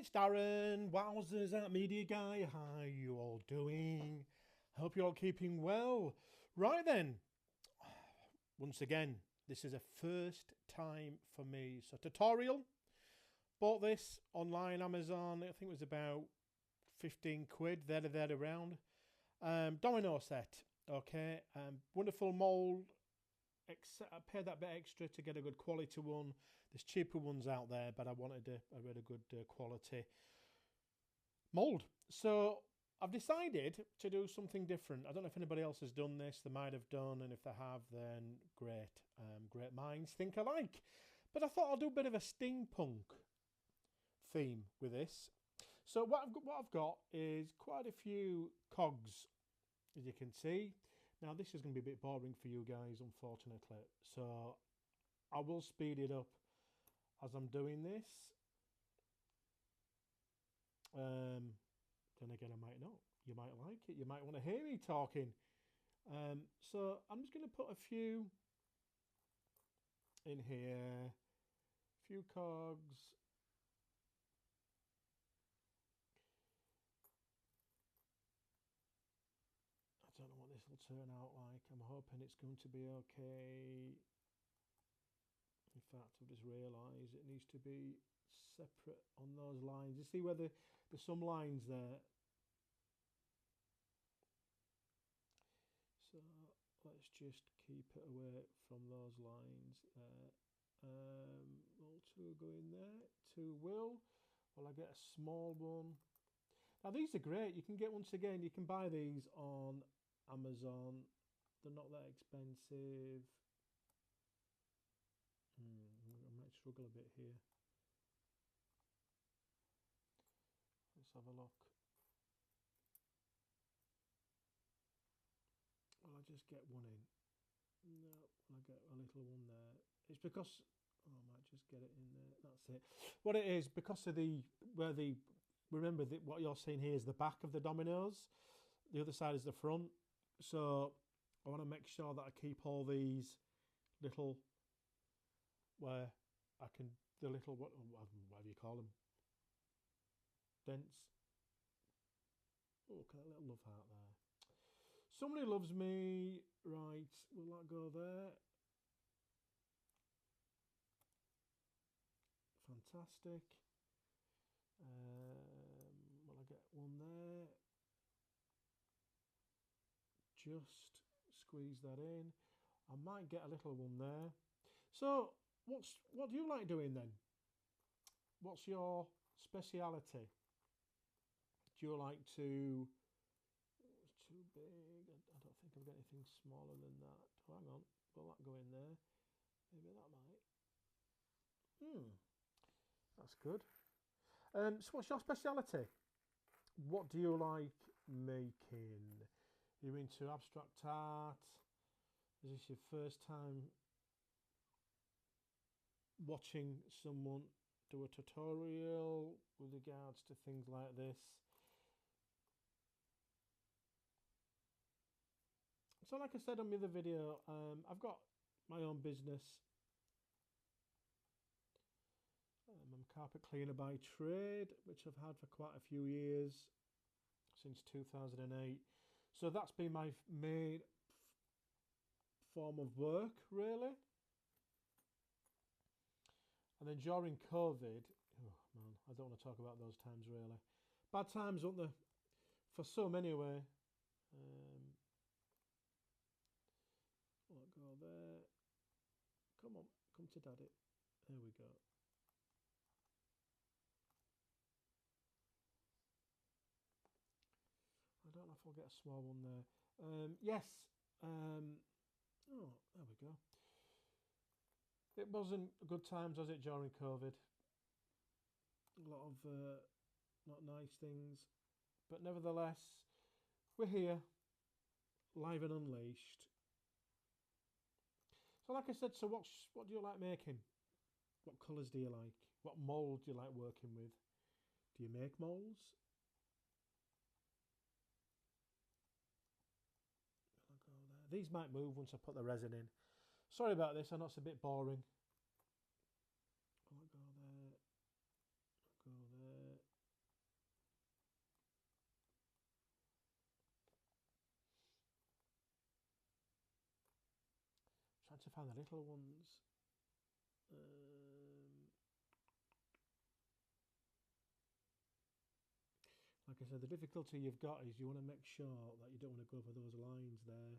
it's Darren. Wowzers at Media Guy. How you all doing? Hope you're all keeping well. Right then, once again, this is a first time for me. So tutorial. Bought this online, Amazon. I think it was about 15 quid, there around. Domino set. Okay. Wonderful mould. I paid that bit extra to get a good quality one. There's cheaper ones out there, but I wanted a really good quality mould. So I've decided to do something different. I don't know if anybody else has done this. They might have done, and if they have, then great. Great minds think alike. But I thought I'll do a bit of a steampunk theme with this. So what I've got is quite a few cogs, as you can see. Now, this is going to be a bit boring for you guys, unfortunately. So I will speed it up as I'm doing this. Then again, I might not. You might like it. You might want to hear me talking. So I'm just going to put a few in here. A few cogs. I don't know what this will turn out like. I'm hoping it's going to be okay. In fact, I've just realised it needs to be separate on those lines. You see where there's some lines there. So let's just keep it away from those lines there. Will 2 go in there? 2 will. Will I get a small one? Now these are great. You can get, once again, you can buy these on Amazon. They're not that expensive. I might struggle a bit here. Let's have a look. Will I just get one in? No, will I get a little one there? It's because, I might just get it in there. That's it. What it is, because of remember that what you're seeing here is the back of the dominoes. The other side is the front. So I want to make sure that I keep all these little, where I can, the little, whatever you call them, dents. Oh, look at that little love heart there. Somebody loves me. Right, will that go there? Fantastic. Will I get one there? Just squeeze that in. I might get a little one there. So what do you like doing then? What's your speciality? Do you like to, it's too big, I don't think I've got anything smaller than that. Oh, hang on, will that go in there? Maybe that might. That's good. So what's your speciality? What do you like making? Are you into abstract art? Is this your first time watching someone do a tutorial with regards to things like this? So like I said on the other video, I've got my own business. I'm a carpet cleaner by trade, which I've had for quite a few years, since 2008. So that's been my main form of work, really. And then during COVID, oh man, I don't want to talk about those times really. Bad times, aren't there? For some anyway. I'll go there. Come on, come to daddy. There we go. I don't know if I'll get a small one there. Yes. Oh, there we go. It wasn't good times, was it, during COVID? A lot of not nice things. But nevertheless, we're here, live and unleashed. So like I said, so what do you like making? What colours do you like? What mould do you like working with? Do you make moulds? I'll go there. These might move once I put the resin in. Sorry about this, I know it's a bit boring. I'll go there. I'll go there. to find the little ones. Like I said, the difficulty you've got is you want to make sure that you don't want to go over those lines there.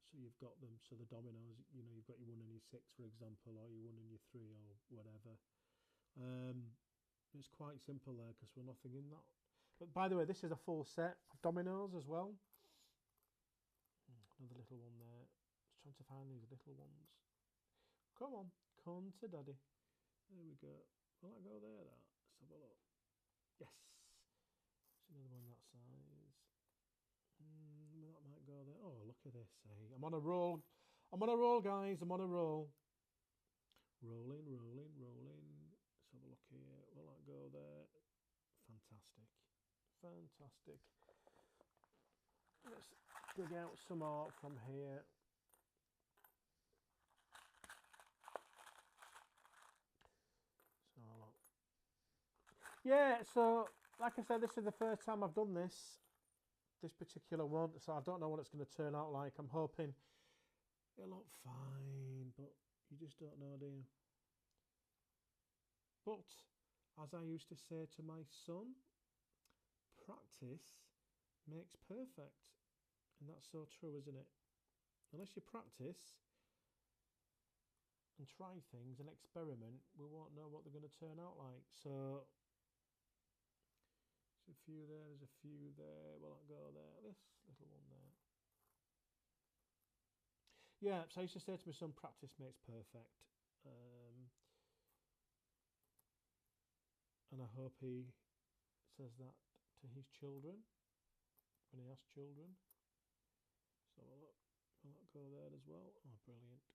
So you've got them, so the dominoes, you know, you've got your 1 and your 6, for example, or your 1 and your 3, or whatever. It's quite simple there because we're nothing in that. But by the way, this is a full set of dominoes as well. Another little one there. Just trying to find these little ones. Come on, come to daddy. There we go. Will that go there? That. Let's have a look. Yes. There's another one that size. That might go there. Oh, look at this. Hey, I'm on a roll. I'm on a roll, guys. I'm on a roll. Rolling, rolling, rolling. Let's have a look here. Will that go there? Fantastic. Fantastic. Let's dig out some more from here. So, yeah, so like I said, this is the first time I've done this particular one, so I don't know what it's going to turn out like. I'm hoping it'll look fine, but you just don't know, do you? But as I used to say to my son, practice makes perfect, and that's so true, isn't it? Unless you practice and try things and experiment, we won't know what they're going to turn out like. So there's a few there, there's a few there. Will that go there? This little one there. Yeah, so I used to say to my son, practice makes perfect. And I hope he says that to his children when he has children. So will that go there as well? Oh, brilliant.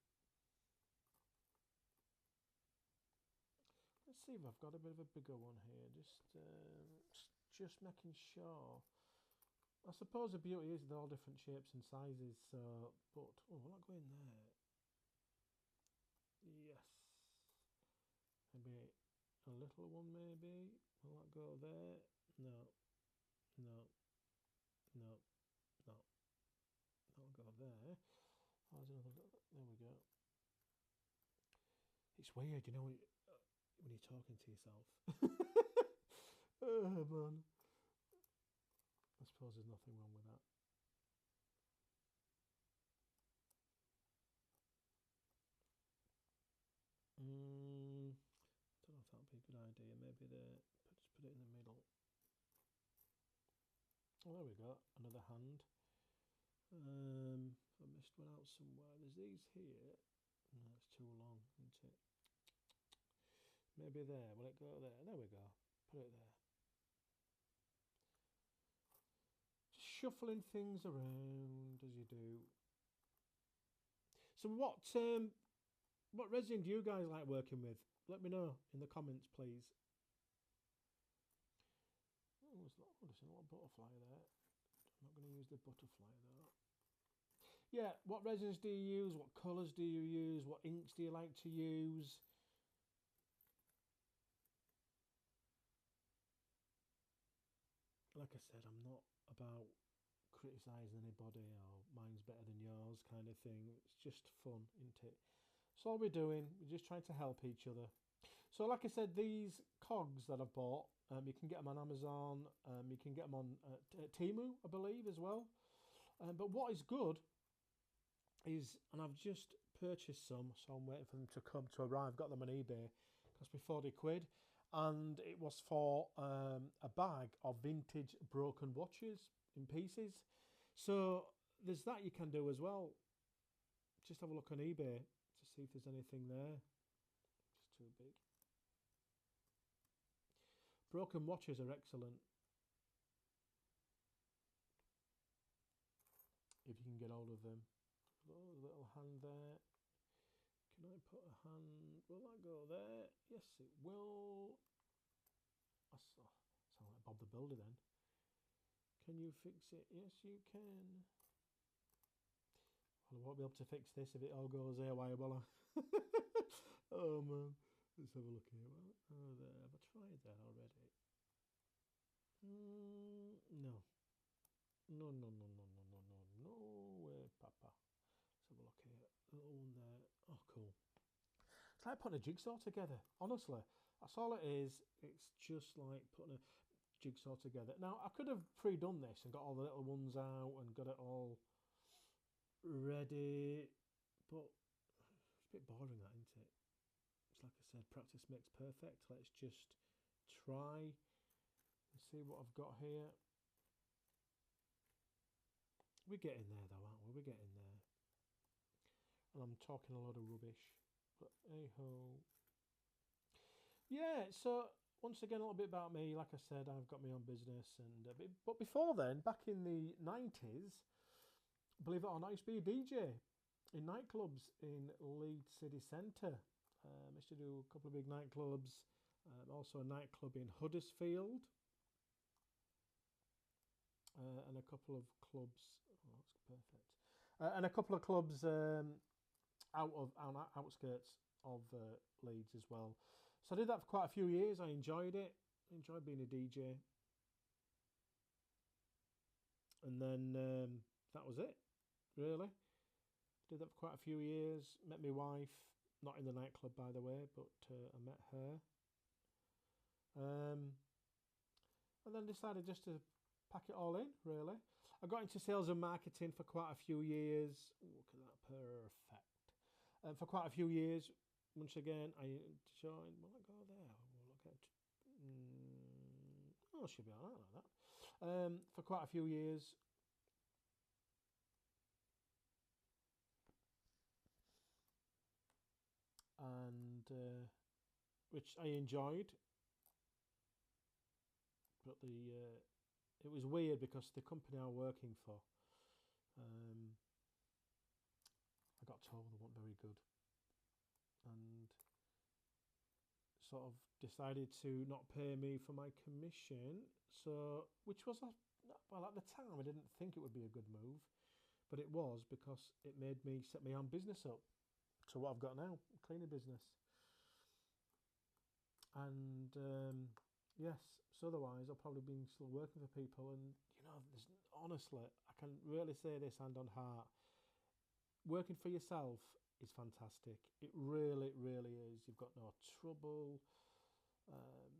Let's see if I've got a bit of a bigger one here. Just making sure. I suppose the beauty is they're all different shapes and sizes. So, but oh, will that go in there? Yes. Maybe a little one. Maybe will that go there? No. No. No. No. That'll go there. Oh, there's another. There we go. It's weird, you know, when you're talking to yourself. Oh man. I suppose there's nothing wrong with that. Don't know if that'd be a good idea. Maybe just put it in the middle. Oh, there we go. Another hand. I missed one out somewhere. There's these here. No, it's too long, isn't it? Maybe there. Will it go there? There we go. Put it there. Just shuffling things around as you do. So what resin do you guys like working with? Let me know in the comments, please. Oh, there's a little butterfly there. I'm not going to use the butterfly though. Yeah, what resins do you use? What colours do you use? What inks do you like to use? Like I said, I'm not about criticising anybody or mine's better than yours kind of thing. It's just fun, isn't it? That's all we're doing. We're just trying to help each other. So like I said, these cogs that I've bought, you can get them on Amazon. You can get them on Temu, I believe, as well. But what is good is, and I've just purchased some, so I'm waiting for them to come to arrive. Got them on eBay, cost me £40, and it was for a bag of vintage broken watches in pieces. So there's that you can do as well. Just have a look on eBay to see if there's anything there. It's too big. Broken watches are excellent. If you can get hold of them. Oh, little hand there. Can I put a hand? Will that go there? Yes, it will. I sound like Bob the Builder then. Can you fix it? Yes, you can. Well, I won't be able to fix this if it all goes haywire, will I? Oh man. Let's have a look here. Oh, there. Have I tried that already? No. No way, Papa. Let's have a look here. Little one there. cool. It's like putting a jigsaw together, honestly. That's all it is. It's just like putting a jigsaw together. Now, I could have pre-done this and got all the little ones out and got it all ready, but it's a bit boring, that, isn't it? It's like I said, practice makes perfect. Let's just try and see what I've got here. We're getting there though, aren't we? We're getting there. And I'm talking a lot of rubbish. But hey-ho. Yeah, so once again, a little bit about me. Like I said, I've got my own business. But before then, back in the 90s, believe it or not, I used to be a DJ in nightclubs in Leeds city centre. I used to do a couple of big nightclubs. Also a nightclub in Huddersfield. And a couple of clubs. Oh, that's perfect. And a couple of clubs on outskirts of Leeds as well. So I did that for quite a few years. I enjoyed it. I enjoyed being a DJ. And then that was it, really. Did that for quite a few years. Met my wife, not in the nightclub, by the way, but I met her. And then decided just to pack it all in, really. I got into sales and marketing for quite a few years. Ooh, look at that perfect. For quite a few years, once again, I joined. Will I go there? We'll look at. Oh, should be alright like that. For quite a few years. And which I enjoyed. But it was weird because the company I was working for, I got told they weren't very good, and sort of decided to not pay me for my commission. So, which was well, at the time I didn't think it would be a good move, but it was, because it made me set my own business up. So what I've got now, a cleaning business, and yes. So otherwise, I've probably been still working for people, and honestly, I can really say this hand on heart: working for yourself is fantastic. It really, really is. You've got no trouble,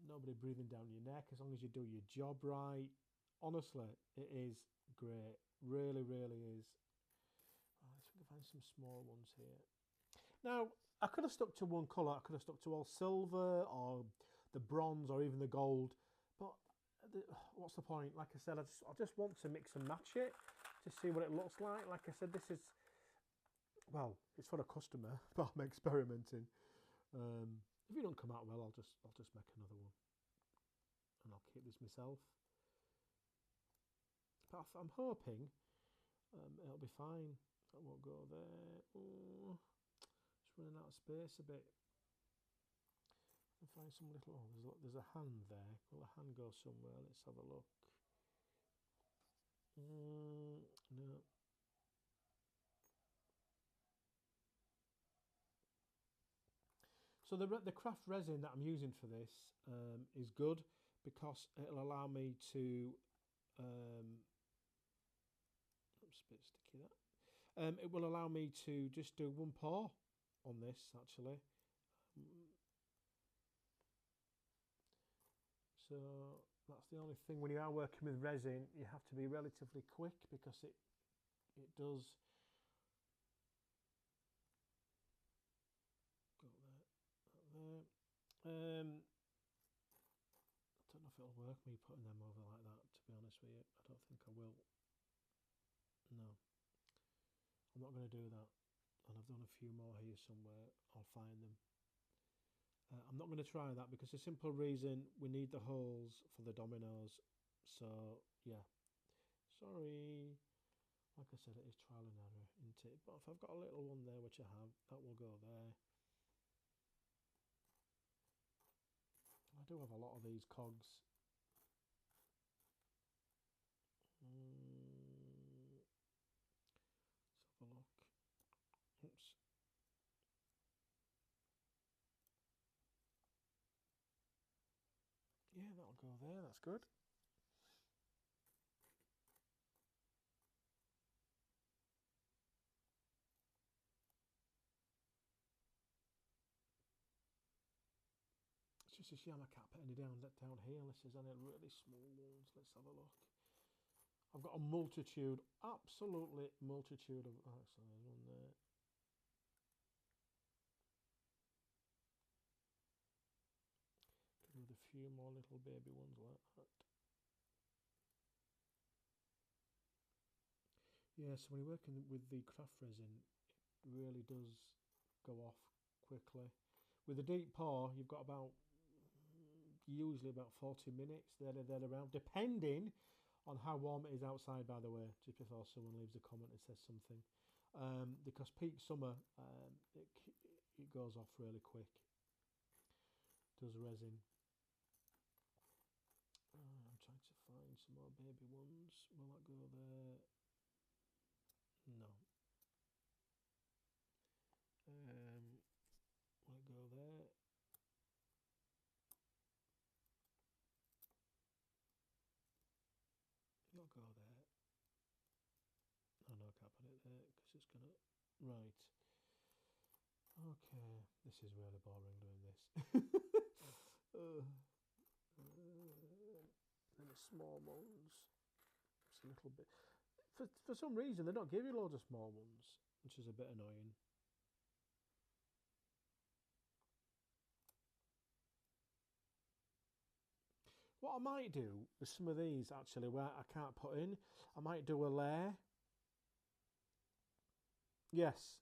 nobody breathing down your neck as long as you do your job right. Honestly, it is great. Really, really is. Oh, let's see if we can find some small ones here. Now, I could have stuck to one colour. I could have stuck to all silver or the bronze or even the gold. But what's the point? Like I said, I just want to mix and match it to see what it looks like. Like I said, this is, well, it's for a customer, but I'm experimenting. If it don't come out well, I'll just make another one, and I'll keep this myself. But I'm hoping it'll be fine. I won't go there. Oh, just running out of space a bit. And find some little. Oh, there's a hand there. Will the hand go somewhere? Let's have a look. No. So the craft resin that I'm using for this is good, because it'll allow me to. Oops, a bit sticky that. It will allow me to just do one pour on this, actually. So that's the only thing. When you are working with resin, you have to be relatively quick, because it does go there. I don't know if it'll work, me putting them over like that, to be honest with you. I don't think I will. No, I'm not going to do that. And I've done a few more here somewhere. I'll find them. I'm not going to try that, because the simple reason, we need the holes for the dominoes. So yeah, sorry. Like I said, it is trial and error, isn't it? But if I've got a little one there, which I have, that will go there. I do have a lot of these cogs. Let's have a look. Oops. Yeah, that'll go there. That's good. It's a shame I can't put any down here unless there's any really small ones. Let's have a look. I've got a multitude, absolutely multitude of. Actually, there's one there. With a few more little baby ones like that. Yeah, so when you're working with the craft resin, it really does go off quickly. With a deep pour, you've got about usually about 40 minutes there around, depending on how warm it is outside, by the way, just before someone leaves a comment and says something. Because peak summer, it goes off really quick. Does resin. I'm trying to find some more baby ones. Will that go there? No. Will it go there? It'll go there. Oh no, I can't put it there because it's gonna. Right. Okay. This is really boring doing this. And the small ones. It's a little bit. For some reason, they don't give you loads of small ones, which is a bit annoying. What I might do with some of these, actually, where I can't put in, I might do a layer. Yes.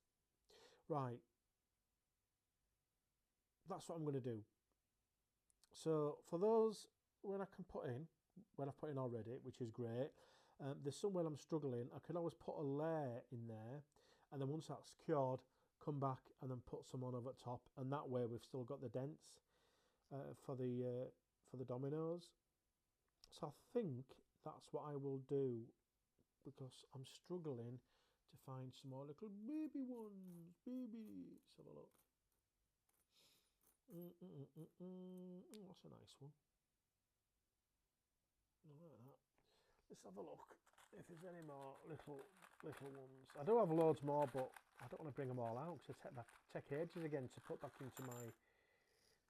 Right. That's what I'm going to do. So for those when I can put in, when I've put in already, which is great, there's somewhere I'm struggling, I can always put a layer in there, and then once that's cured, come back and then put some on over top, and that way we've still got the dents for the dominoes. So I think that's what I will do, because I'm struggling to find some more little baby ones. Baby, let's have a look. That's a nice one. I like that. Let's have a look if there's any more little ones. I do have loads more, but I don't want to bring them all out because I take ages again to put back into my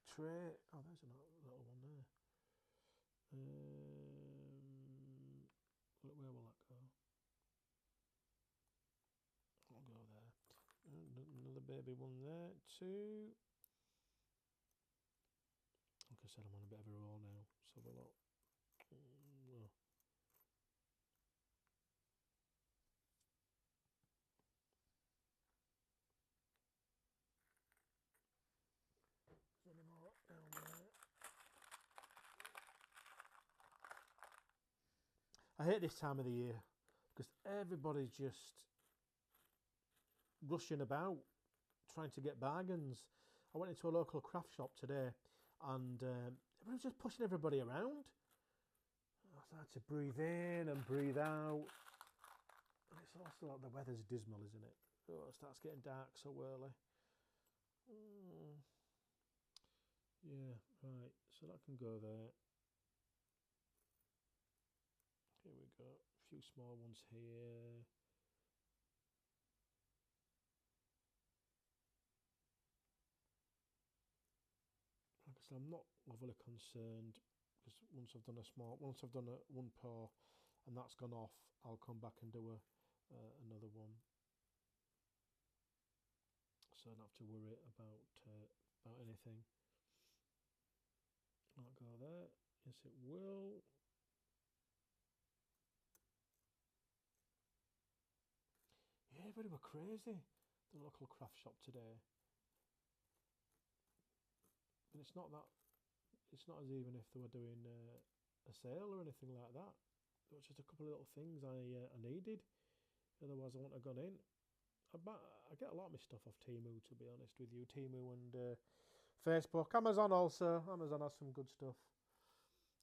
tray. Oh, there's a little one there. Where will that go? I'll go there. Another baby one there. Two. Like I said, I'm on a bit of a roll now. Let's have a look. No. Is there any more down there? I hate this time of the year because everybody's just rushing about trying to get bargains. I went into a local craft shop today and everyone's just pushing everybody around. I had to breathe in and breathe out. And it's also like the weather's dismal, isn't it? Oh, it starts getting dark so early. Yeah, right. So that can go there. Here we go. A few small ones here. Like I said, I'm not overly concerned because once I've done one pour and that's gone off, I'll come back and do another one. So I don't have to worry about anything. I'll go there. Yes, it will. Yeah, everybody were crazy. The local craft shop today. But it's not as even if they were doing a sale or anything like that. There was just a couple of little things I needed. Otherwise, I wouldn't have gone in. I get a lot of my stuff off Temu, to be honest with you. Temu and Facebook. Amazon also. Amazon has some good stuff.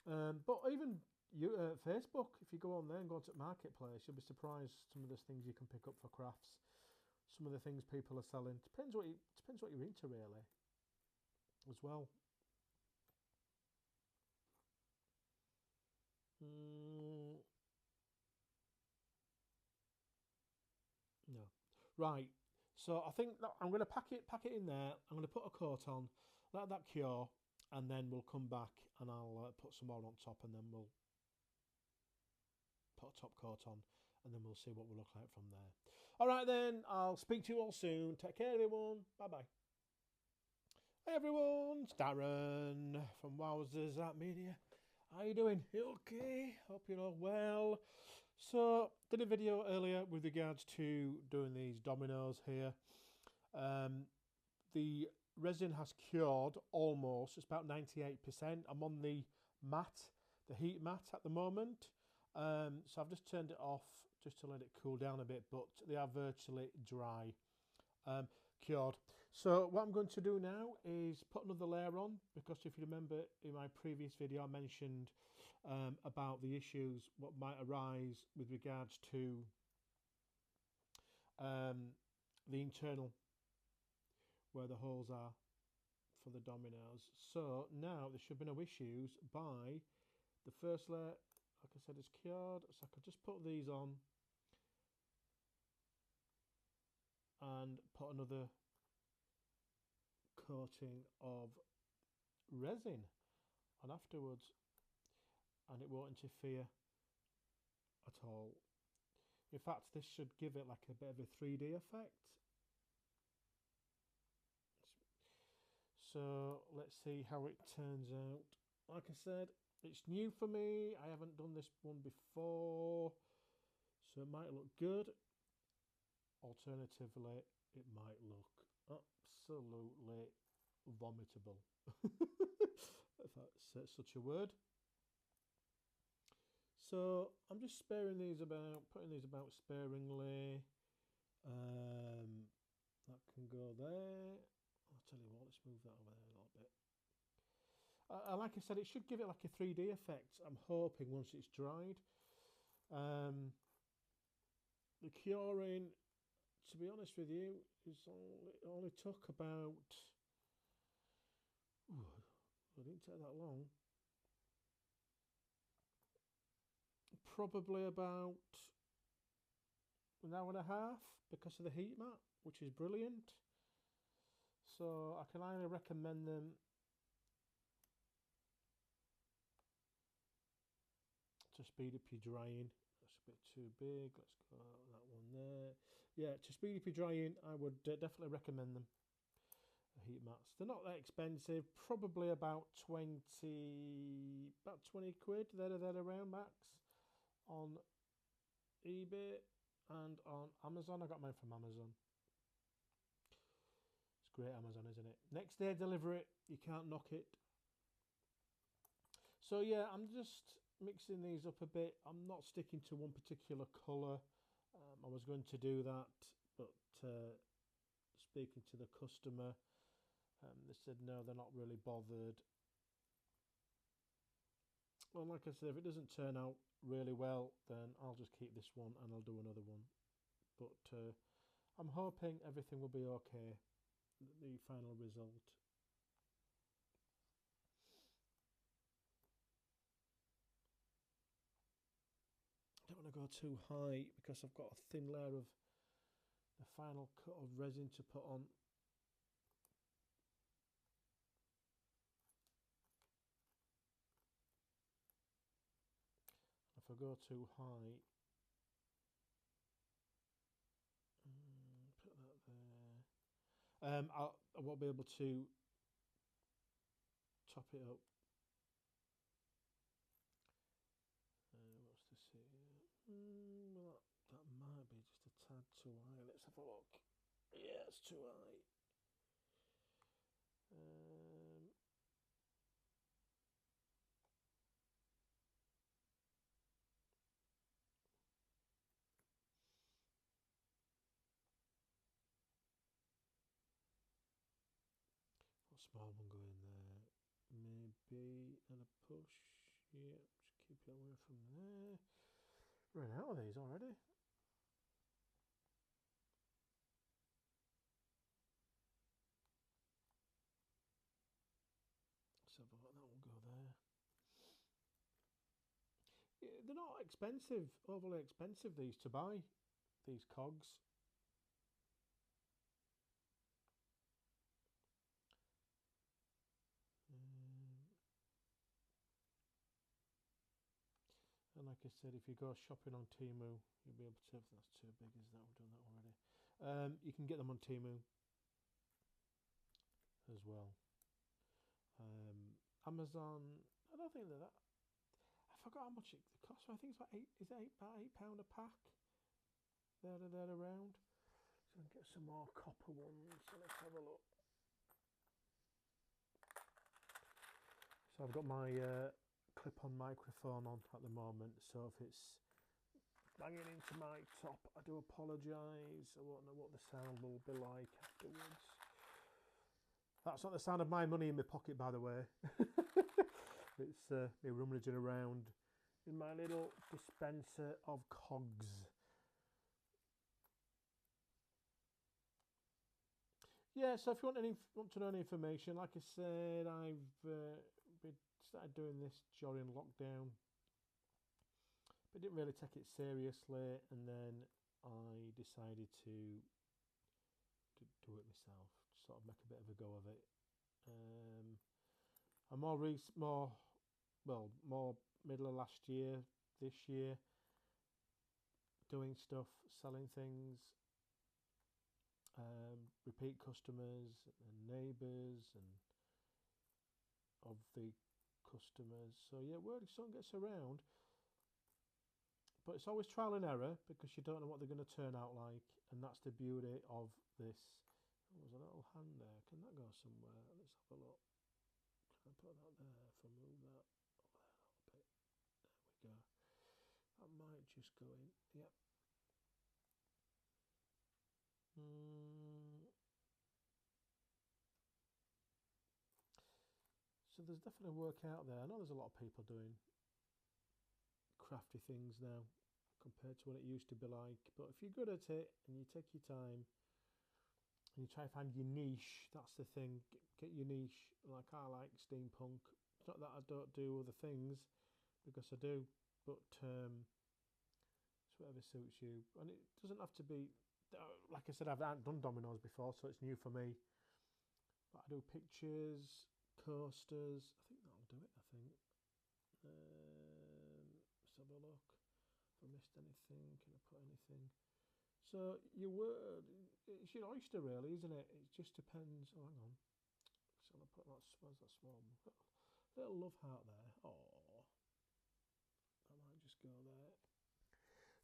But even Facebook, if you go on there and go to Marketplace, you'll be surprised some of the things you can pick up for crafts. Some of the things people are selling. Depends what you're into, really, as well. No. Right. So I think that I'm going to pack it in there. I'm going to put a coat on, let that cure, and then we'll come back and I'll put some more on top, and then we'll put a top coat on, and then we'll see what we look like from there. All right then, I'll speak to you all soon. Take care, everyone. Bye bye. Hey everyone, it's Darren from Wowzers Art Media. How you doing? You okay? Hope you're all well. So, did a video earlier with regards to doing these dominoes here. The resin has cured almost. It's about 98%. I'm on the mat, the heat mat at the moment. So I've just turned it off just to let it cool down a bit, but they are virtually dry, cured. So what I'm going to do now is put another layer on, because if you remember in my previous video I mentioned about the issues what might arise with regards to the internal, where the holes are for the dominoes. So now there should be no issues by the first layer. Like I said, it's cured, so I could just put these on and put another coating of resin on afterwards, and it won't interfere at all. In fact, this should give it like a bit of a 3D effect. So let's see how it turns out. Like I said, it's new for me. I haven't done this one before, so it might look good. Alternatively, it might look absolutely vomitable, if that's such a word. So I'm just sparing these about, putting these about sparingly. That can go there. I'll tell you what, let's move that over there a little bit. Like I said, it should give it like a 3D effect, I'm hoping, once it's dried. The curing, to be honest with you, is only took about... it didn't take that long. Probably about an hour and a half, because of the heat mat, which is brilliant. So I can highly recommend them to speed up your drying. That's a bit too big. Let's go that one there. Yeah, to speed up your drying, I would definitely recommend them. The heat mats. They're not that expensive. Probably about 20 quid. There around max on eBay and on Amazon. I got mine from Amazon. It's great, Amazon, isn't it? Next day delivery, you can't knock it. So yeah, I'm just mixing these up a bit. I'm not sticking to one particular colour. I was going to do that, but speaking to the customer, they said no, they're not really bothered. Well, like I said, if it doesn't turn out really well, then I'll just keep this one and I'll do another one. But I'm hoping everything will be okay, the final result. I don't want to go too high because I've got a thin layer of the final cut of resin to put on. If I go too high, put that there. I won't be able to top it up. What's this here? Well, that might be just a tad too high. Let's have a look. Yeah, it's too high. Small one going there, maybe, and a push. Yeah, just keep it away from there. Running out of these already. So that will go there. Yeah, they're not expensive, overly expensive, these to buy, these cogs. like I said, if you go shopping on Temu, you'll be able to, if that's too big, is that, we've done that already. You can get them on Temu as well. Amazon, I don't think that, I forgot how much it costs. I think it's about about £8 a pack. There around. So I can get some more copper ones. So let's have a look. So I've got my clip-on microphone on at the moment, so if it's banging into my top, I do apologise. I won't know what the sound will be like afterwards. That's not the sound of my money in my pocket, by the way. It's me rummaging around in my little dispenser of cogs. Yeah, so if you want to know any information, like I said, I've started doing this during lockdown, but didn't really take it seriously, and then I decided to do it myself, sort of make a bit of a go of it. And more middle of last year, this year, doing stuff, selling things, repeat customers and neighbours and of the customers. So yeah, word of song gets around, but it's always trial and error because you don't know what they're going to turn out like, and that's the beauty of this. Oh, there's a little hand there. Can that go somewhere? Let's have a look. Can I put that there? If I move that over there a little bit, there we go. That might just go in. Yep. So there's definitely work out there. I know there's a lot of people doing crafty things now compared to what it used to be like. But if you're good at it and you take your time and you try to find your niche, that's the thing. Get your niche. Like I like steampunk. It's not that I don't do other things, because I do. But it's whatever suits you. And it doesn't have to be, like I said, I haven't done dominoes before, so it's new for me. But I do pictures, coasters. I think that'll do it, I think. Let's have a look. If I missed anything, can I put anything? So your word, it's your oyster really, isn't it? It just depends. Oh, hang on. So I'll put that, where's that small little love heart there. Oh, I might just go there.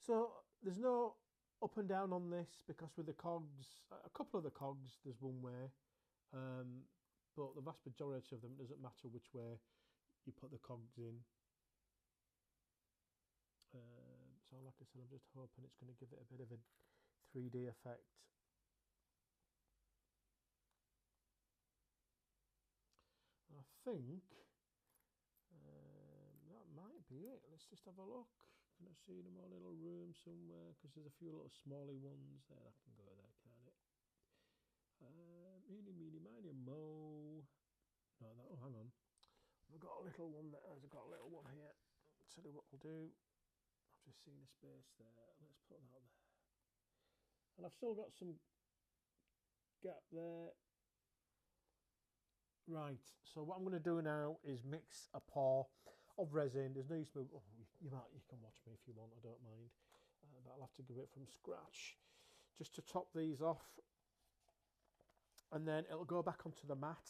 So there's no up and down on this, because with the cogs, a couple of the cogs, there's one way. But the vast majority of them, it doesn't matter which way you put the cogs in. So like I said, I'm just hoping it's going to give it a bit of a 3D effect. I think that might be it. Let's just have a look. Can I see in my little room somewhere? Because there's a few little smally ones there. I can go there, can't it? Meeny, meeny, miny, mo. No, that. Oh, hang on. I've got a little one there. I've got a little one here. I'll tell you what I'll do. I've just seen a space there. Let's put that there. And I've still got some gap there. Right. So what I'm going to do now is mix a pour of resin. There's no use to. Oh, you can watch me if you want. I don't mind. But I'll have to give it from scratch, just to top these off. And then it'll go back onto the mat,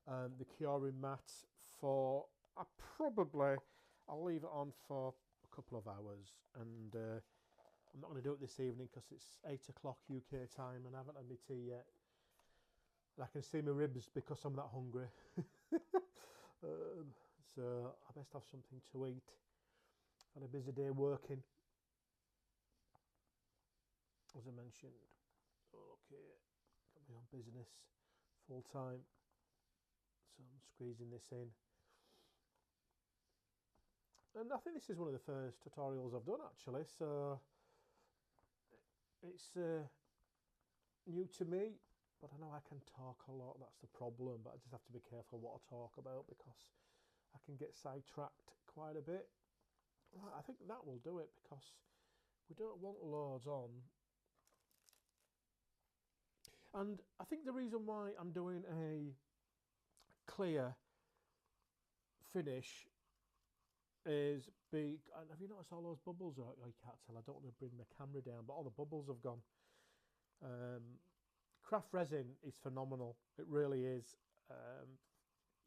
the curing mat, for I'll leave it on for a couple of hours, and I'm not going to do it this evening because it's 8 o'clock UK time and I haven't had my tea yet. And I can see my ribs because I'm that hungry. So I best have something to eat. Had a busy day working, as I mentioned. Oh, look here, got my own business full time, so I'm squeezing this in. And I think this is one of the first tutorials I've done actually, so it's new to me, but I know I can talk a lot, that's the problem, but I just have to be careful what I talk about because I can get sidetracked quite a bit. Right, I think that will do it because we don't want loads on. And I think the reason why I'm doing a clear finish is big. And have you noticed all those bubbles? Oh, you can't tell. I don't want to bring my camera down, but all the bubbles have gone. Craft resin is phenomenal. It really is.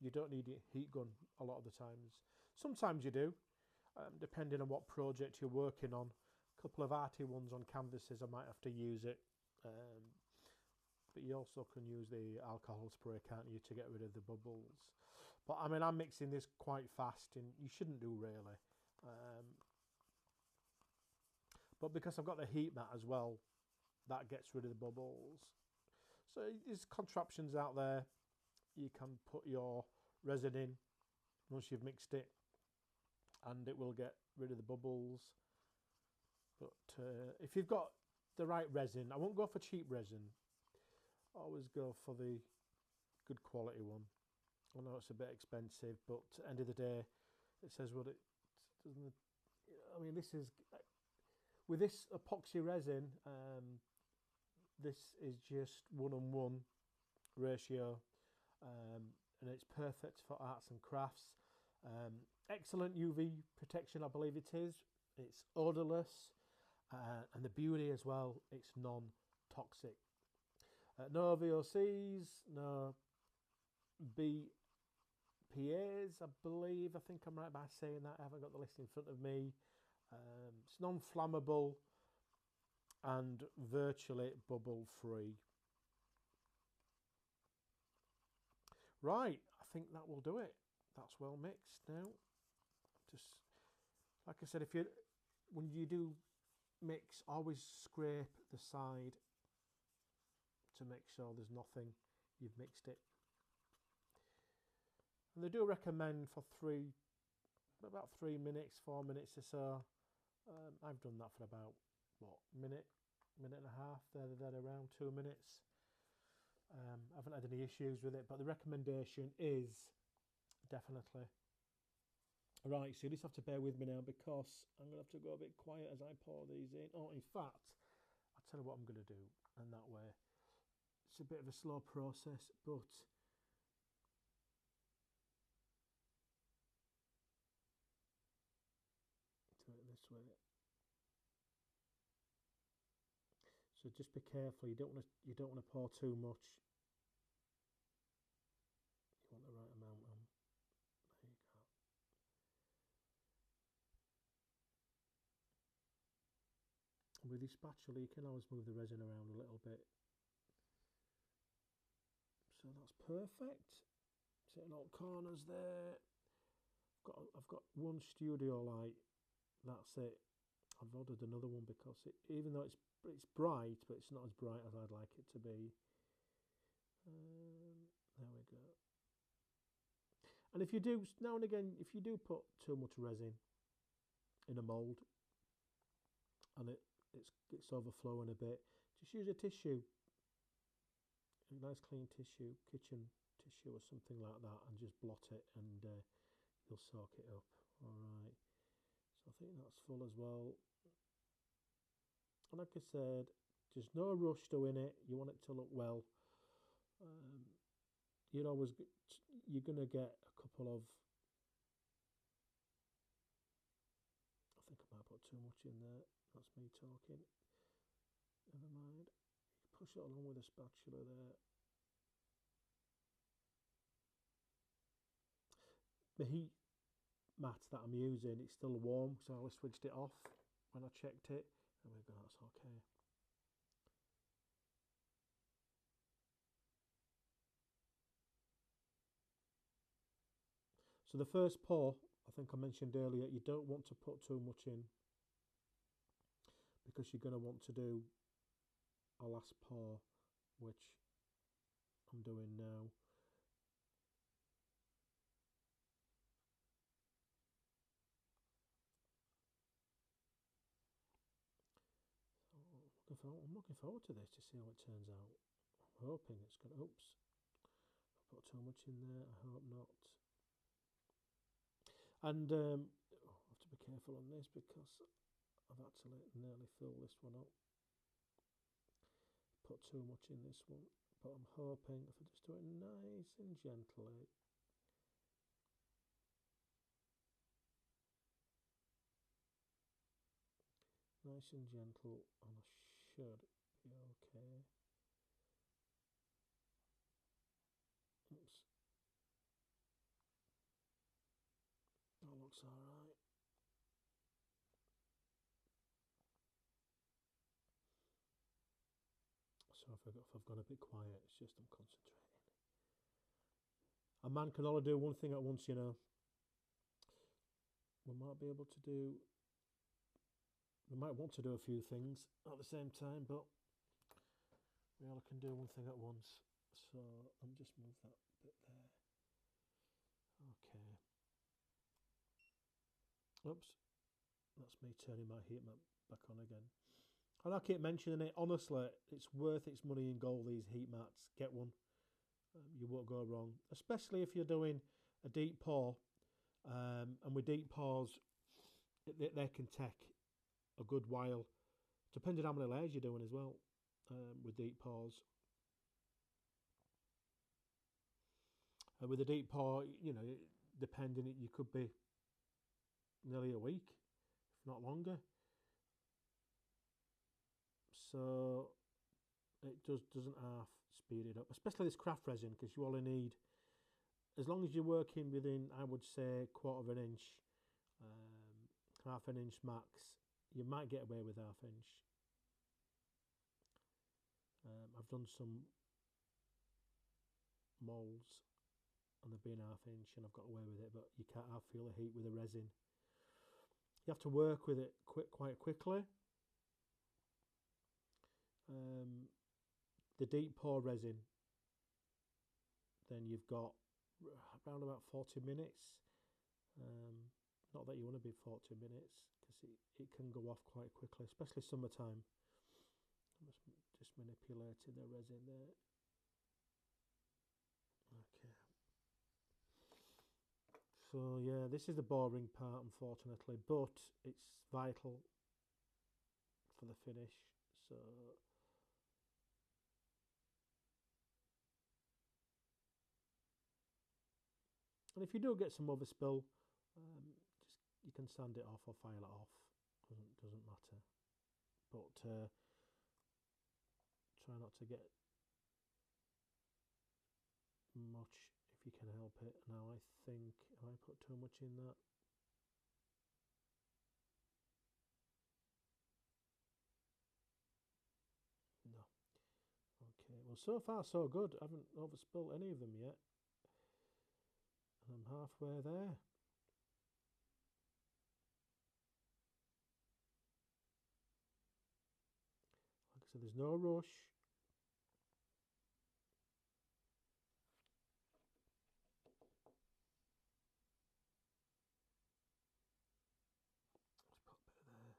You don't need a heat gun a lot of the times. Sometimes you do, depending on what project you're working on. A couple of arty ones on canvases, I might have to use it. But you also can use the alcohol spray, can't you, to get rid of the bubbles. But I mean, I'm mixing this quite fast, and you shouldn't do really. But because I've got the heat mat as well, that gets rid of the bubbles. So there's contraptions out there. You can put your resin in once you've mixed it, and it will get rid of the bubbles. But if you've got the right resin, I won't go for cheap resin. I always go for the good quality one. I know it's a bit expensive, but at the end of the day, it says what it doesn't. I mean, this is with this epoxy resin. This is just 1:1 ratio, and it's perfect for arts and crafts. Excellent UV protection, I believe it is. It's odorless, and the beauty as well, it's non-toxic. No VOCs, no BPAs, I believe. I think I'm right by saying that. I haven't got the list in front of me. It's non-flammable and virtually bubble free. Right, I think that will do it. That's well mixed now. Just like I said, when you do mix, always scrape the side to make sure there's nothing. You've mixed it. And they do recommend for about 3 minutes, 4 minutes or so. I've done that for about minute and a half. They're around 2 minutes. I haven't had any issues with it, but the recommendation is definitely right. So you just have to bear with me now, because I'm going to have to go a bit quiet as I pour these in. Oh, in fact, I'll tell you what I'm going to do, and that way it's a bit of a slow process, but do it this way. So just be careful. You don't want to pour too much. You want the right amount on. There you go. And with your spatula, you can always move the resin around a little bit. So that's perfect. Sitting all corners there. I've got one studio light. That's it. I've ordered another one because even though it's bright, but it's not as bright as I'd like it to be. There we go. And if you do, now and again, if you do put too much resin in a mould and it's overflowing a bit, just use a tissue, a nice clean tissue, kitchen tissue or something like that, and just blot it, and you'll soak it up. All right. So I think that's full as well. And like I said, there's no rush doing it. You want it to look well. You're going to get a couple of, I think I might put too much in there. That's me talking. Never mind. You push it along with a spatula there. The heat mat that I'm using, it's still warm, so I switched it off when I checked it. There we go, that's okay. So the first pour, I think I mentioned earlier, you don't want to put too much in, because you're going to want to do a last pour, which I'm doing now. I'm looking forward to this, to see how it turns out. I'm hoping it's going to, oops, I put too much in there, I hope not. And I have to be careful on this, because I've actually nearly filled this one up. Put too much in this one, but I'm hoping if I just do it nice and gently, nice and gentle, and I should be okay. Oops. That looks alright. So if I've gone a bit quiet, it's just I'm concentrating. A man can only do one thing at once, you know. We might be able to do... We might want to do a few things at the same time, but we only can do one thing at once. So I'll just move that bit there. Okay. Oops. That's me turning my heat map back on again. And I keep mentioning it, honestly, it's worth its money in gold, these heat mats. Get one. You won't go wrong. Especially if you're doing a deep pour. And with deep pours, they can take a good while, depending on how many layers you're doing as well, with deep pours. With a deep pour, you know, depending, you could be nearly a week, if not longer. So it doesn't half speed it up, especially this craft resin, because you only need, as long as you're working within, I would say, quarter of an inch, half an inch max. You might get away with half inch. I've done some moulds and they've been half inch and I've got away with it, but you can't feel the heat with the resin. You have to work with it quite quickly. The deep pour resin, then you've got around about 40 minutes. Not that you want to be 40 minutes, because it can go off quite quickly, especially summertime. I'm just manipulating the resin there. Okay. So yeah, this is the boring part, unfortunately, but it's vital for the finish. So and if you do get some overspill, just you can sand it off or file it off. Doesn't matter. But try not to get much if you can help it. Now I think, have I put too much in that? No. Okay, well, so far so good. I haven't overspilt any of them yet. And I'm halfway there. Like I said, there's no rush. Let's put a bit there.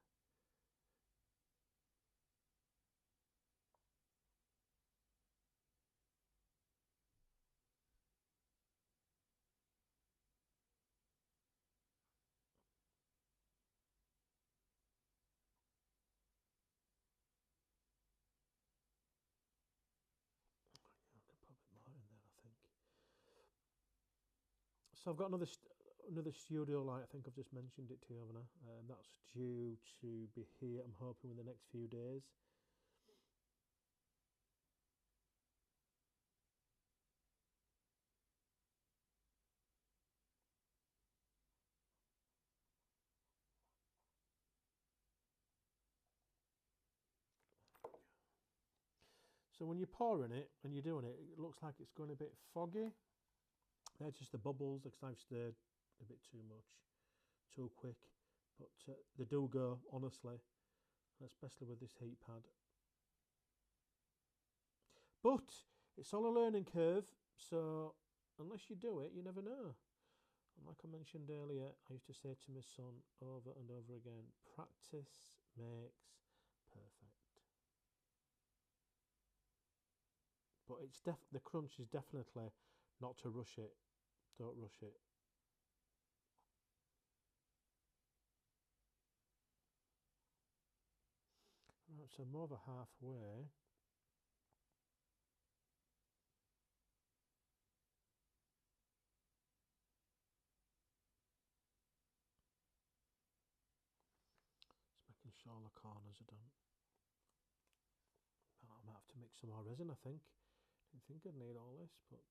I can put a bit more in there, I think. So I've got another studio light. I think I've just mentioned it to you, haven't I? That's due to be here, I'm hoping, in the next few days. So when you're pouring it and you're doing it, it looks like it's going a bit foggy. They're just the bubbles, because I've stirred a bit too much, too quick. But they do go, honestly, especially with this heat pad. But it's all a learning curve, so unless you do it, you never know. And like I mentioned earlier, I used to say to my son over and over again, practice makes perfect. But it's the crunch is definitely not to rush it. Don't rush it. Right, so I'm over halfway. Just making sure, look, corners are done. I might have to mix some more resin, I think. Didn't think I'd need all this, but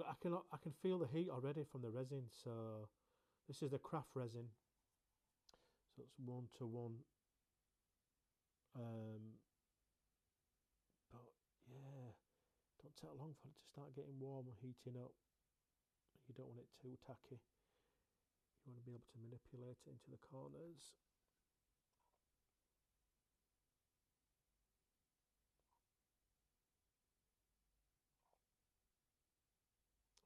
I can feel the heat already from the resin. So this is the craft resin. So it's 1:1. But yeah, don't take long for it to start getting warm and heating up. You don't want it too tacky. You want to be able to manipulate it into the corners.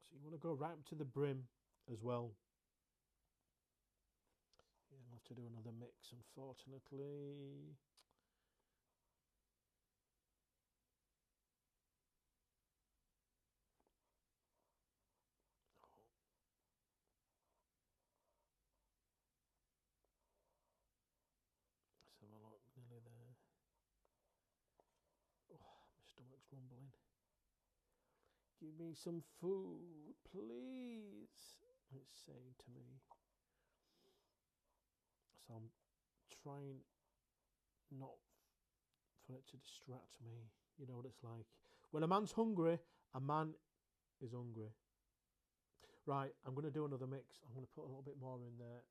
So you want to go right up to the brim as well. Yeah, I'll have to do another mix, unfortunately. Let's have a look, nearly there. Oh, my stomach's rumbling. Give me some food, please. It's saying to me. So I'm trying not for it to distract me. You know what it's like. When a man's hungry, a man is hungry. Right, I'm going to do another mix. I'm going to put a little bit more in there.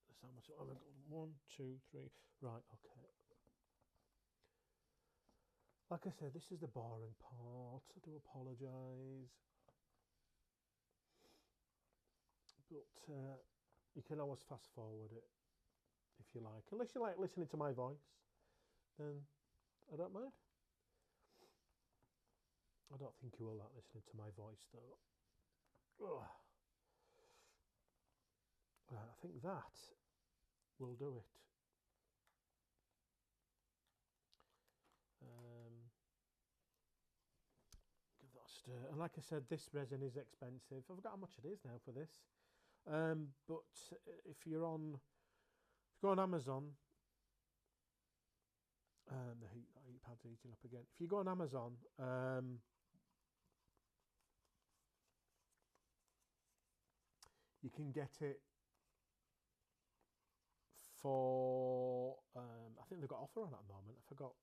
That's how much. Oh, I've got 1, 2, 3. Right, okay. Like I said, this is the boring part. I do apologise. But you can always fast forward it if you like. Unless you like listening to my voice, then I don't mind. I don't think you will like listening to my voice though. Ugh. I think that will do it. Give that a stir. And like I said, this resin is expensive. I forgot how much it is now for this. But if you go on Amazon, the heat pad's heating up again. If you go on Amazon, you can get it for, I think they've got offer on at the moment. I forgot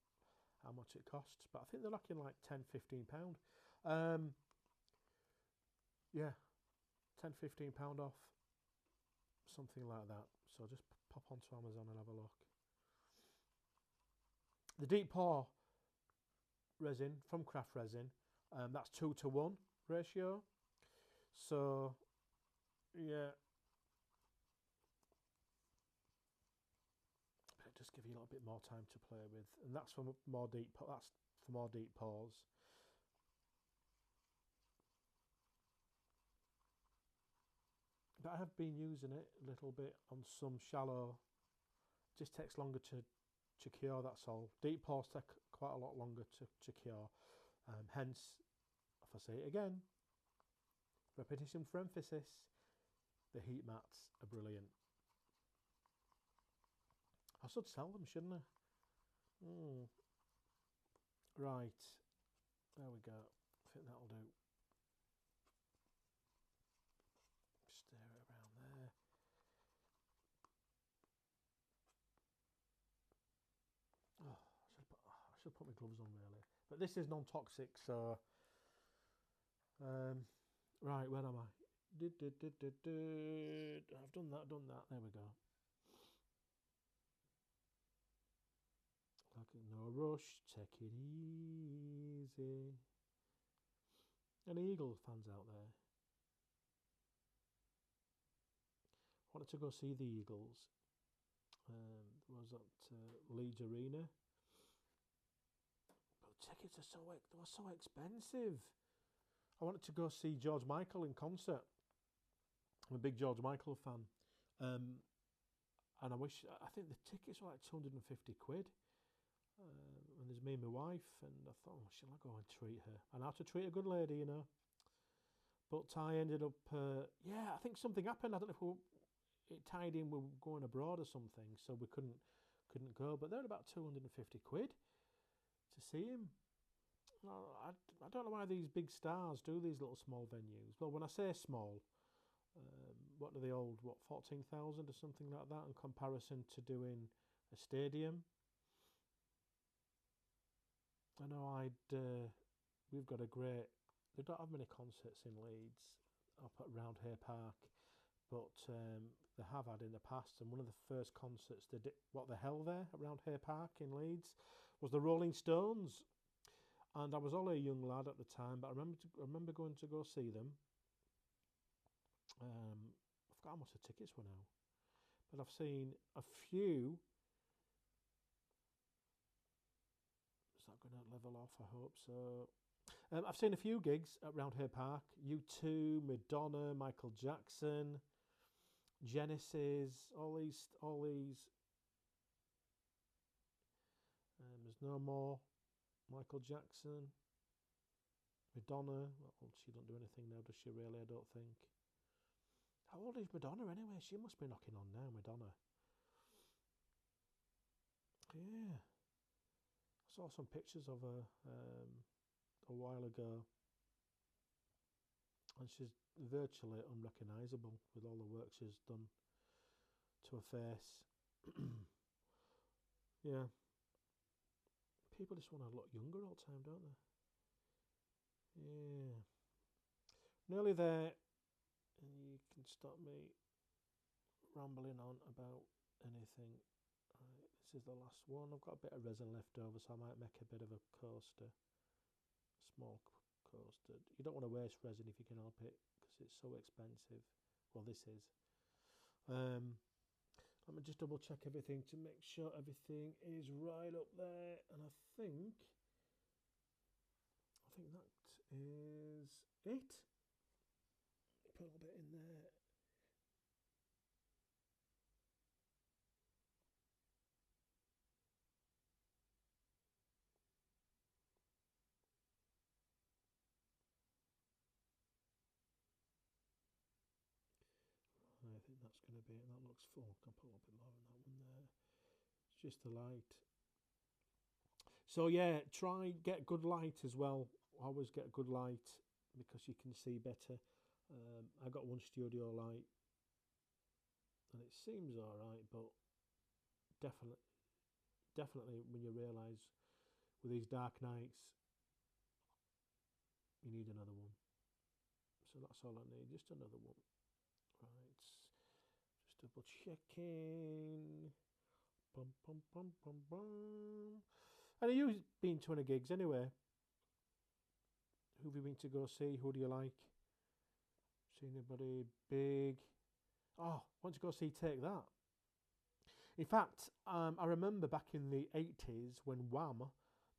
how much it costs, but I think they're looking like £10-15. Yeah, £10-15 off, something like that. So just pop onto Amazon and have a look. The deep pour resin from Craft Resin, that's 2:1 ratio. So yeah, but it just gives you a little bit more time to play with, and that's for more deep. That's for more deep pours. But I have been using it a little bit on some shallow. It just takes longer to cure, that's all. Deep pours take quite a lot longer to cure. Hence, if I say it again, repetition for emphasis, the heat mats are brilliant. I should sell them, shouldn't I? Right, there we go. I think that'll do. Stir it around there. Oh, I should put my gloves on really. But this is non-toxic, so right, where am I? I've done that. There we go. Like no rush, take it easy. Any Eagles fans out there? I wanted to go see the Eagles. Was at Leeds Arena, but tickets are they were so expensive. I wanted to go see George Michael in concert. I'm a big George Michael fan, and I think the tickets were like 250 quid. And there's me and my wife, and I thought, oh, shall I go and treat her? And how to treat a good lady, you know. But I ended up, I think something happened. I don't know if it tied in with going abroad or something, so we couldn't go. But they're about 250 quid to see him. I don't know why these big stars do these little small venues. Well, when I say small, what do they hold? What, 14,000 or something like that in comparison to doing a stadium? I know we've got a great. They don't have many concerts in Leeds up at Roundhay Park, but they have had in the past. And one of the first concerts they did, what the hell there at Roundhay Park in Leeds, was the Rolling Stones. And I was only a young lad at the time, but I remember going to go see them. I forgot how much the tickets were now, but I've seen a few. Is that going to level off? I hope so. I've seen a few gigs at Roundhay Park. U2, Madonna, Michael Jackson, Genesis, all these. There's no more. Michael Jackson, Madonna. Well, she don't do anything now, does she? Really, I don't think. How old is Madonna anyway? She must be knocking on now, Madonna. Yeah. I saw some pictures of her a while ago. And she's virtually unrecognisable with all the work she's done to her face. Yeah. People just want to look younger all the time, don't they? Yeah. Nearly there. And you can stop me rambling on about anything. Right, this is the last one. I've got a bit of resin left over, so I might make a bit of a coaster. Small coaster. You don't want to waste resin if you can help it, because it's so expensive. Well, this is. Let me just double check everything to make sure everything is right up there. And I think that is it. Put a little bit in there. I think that's going to be it. That looks full. I can put a little bit more on that one there. It's just the light. So yeah, try get good light as well. Always get good light because you can see better. I got one studio light and it seems alright, but definitely when you realise with these dark nights you need another one. So that's all I need, just another one. Right, just double checking. Bum, bum, bum, bum, bum. And have you been to any gigs anyway? Who have you been to go see? Who do you like? See anybody big? Oh, want to go see Take That? In fact, I remember back in the 80s when Wham,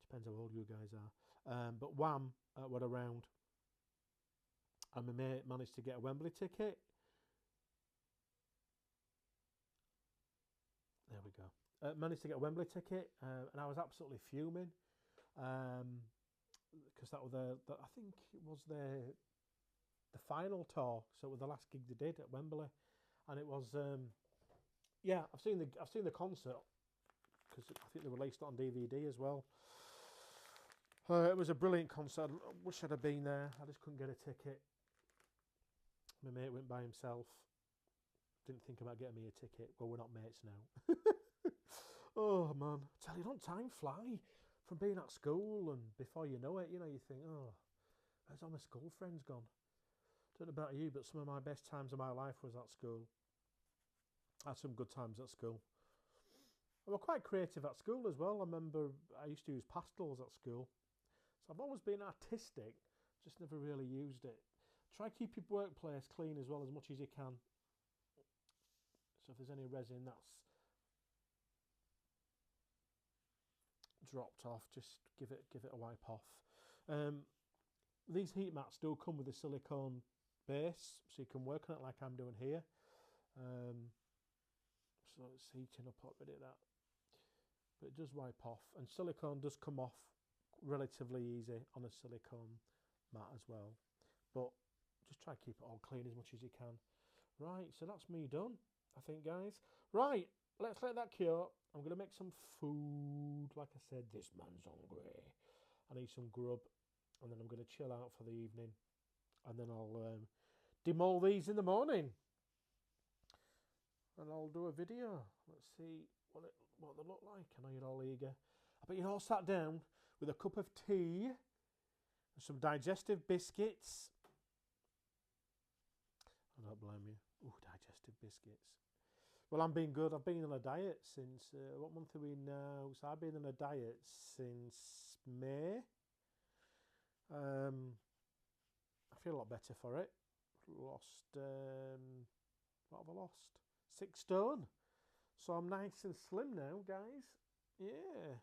depends how old you guys are, but Wham were around, and my mate managed to get a Wembley ticket. There we go. Managed to get a Wembley ticket, and I was absolutely fuming, because that was I think it was the final tour, so it was the last gig they did at Wembley, and it was yeah. I've seen the concert because I think they released it on DVD as well. It was a brilliant concert. I wish I'd have been there. I just couldn't get a ticket. My mate went by himself. Didn't think about getting me a ticket. Well, we're not mates now. Oh man, I tell you, don't time fly from being at school, and before you know it, you think, oh, where's all my school friends gone? Don't know about you, but some of my best times of my life was at school. I had some good times at school. I was quite creative at school as well. I remember I used to use pastels at school. So I've always been artistic, just never really used it. Try keep your workplace clean as well as much as you can. So if there's any resin that's dropped off, just give it a wipe off. These heat mats do come with a silicone base, so you can work on it like I'm doing here. So it's heating up already, that, but it does wipe off, and silicone does come off relatively easy on a silicone mat as well, but just try to keep it all clean as much as you can. Right, so that's me done, I think, guys. Right, let's let that cure. I'm going to make some food. Like I said, this man's hungry. I need some grub. and then I'm going to chill out for the evening, and then I'll demold these in the morning, and I'll do a video. Let's see what they look like. I know you're all eager. I bet you're all sat down with a cup of tea and some digestive biscuits. I don't blame you. Ooh, digestive biscuits. Well, I'm being good. I've been on a diet since, what month are we now? So I've been on a diet since May. I feel a lot better for it. Lost, what have I lost? 6 stone. So I'm nice and slim now, guys. Yeah.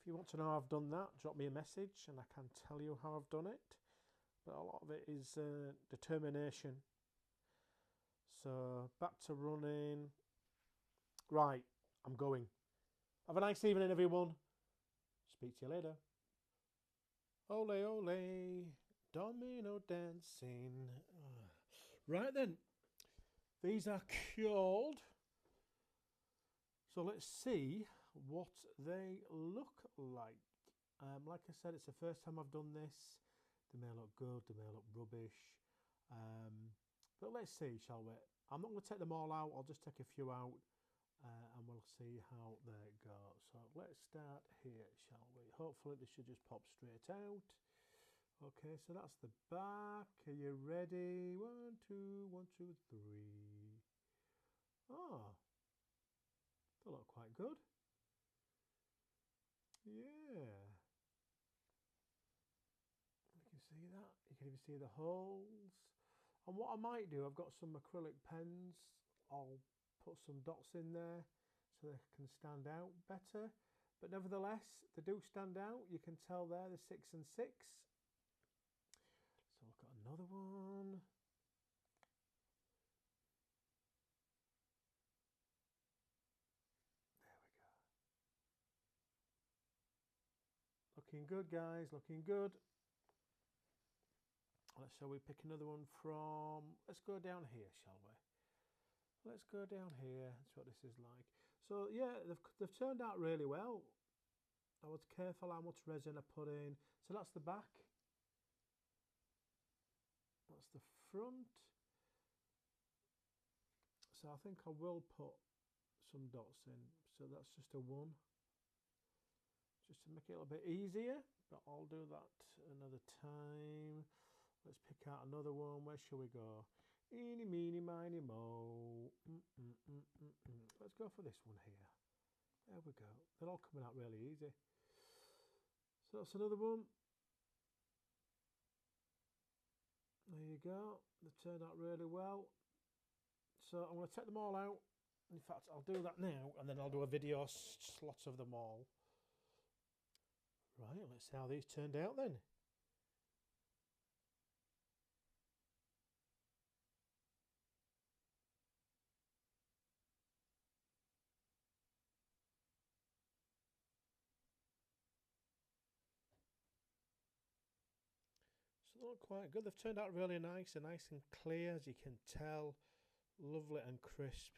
If you want to know how I've done that, drop me a message and I can tell you how I've done it. But a lot of it is determination. So back to running. Right, I'm going. Have a nice evening, everyone. Speak to you later. Ole, ole, domino dancing. Right then, these are cured. So let's see what they look like. Like I said, it's the first time I've done this. They may look good, they may look rubbish. But let's see, shall we? I'm not going to take them all out. I'll just take a few out. And we'll see how they go. So let's start here, shall we? Hopefully this should just pop straight out. Okay, so that's the back. Are you ready? 1, 2, 1, 2, 3. Oh, they look quite good. Yeah. You can see that. You can even see the holes. And what I might do, I've got some acrylic pens. I'll put some dots in there so they can stand out better, but nevertheless they do stand out. You can tell there the 6 and 6. So I've got another one. There we go. Looking good, guys, looking good. Shall we pick another one from, let's go down here, shall we? Let's go down here. That's what this is like. So yeah, they've turned out really well. I was careful how much resin I put in. So that's the back. That's the front. So I think I will put some dots in. So that's just a 1. Just to make it a little bit easier. But I'll do that another time. Let's pick out another one. Where shall we go? Eeny, meeny, miny, mo. Let's go for this one here. There we go. They're all coming out really easy. So that's another one. There you go. They've turned out really well. So I'm going to take them all out. In fact, I'll do that now, and then I'll do a video slots of them all. Right, let's see how these turned out then. So they look quite good. They've turned out really nice and clear, as you can tell. Lovely and crisp.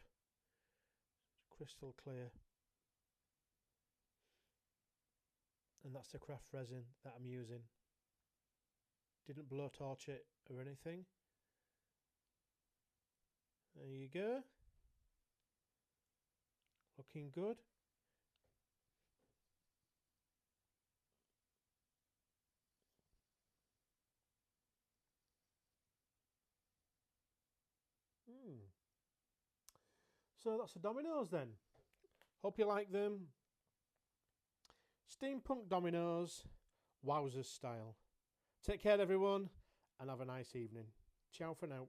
Crystal clear. And that's the craft resin that I'm using. Didn't blowtorch it or anything. There you go. Looking good. So that's the Dominoes then. Hope you like them. Steampunk Dominoes, Wowzers style. Take care everyone and have a nice evening. Ciao for now.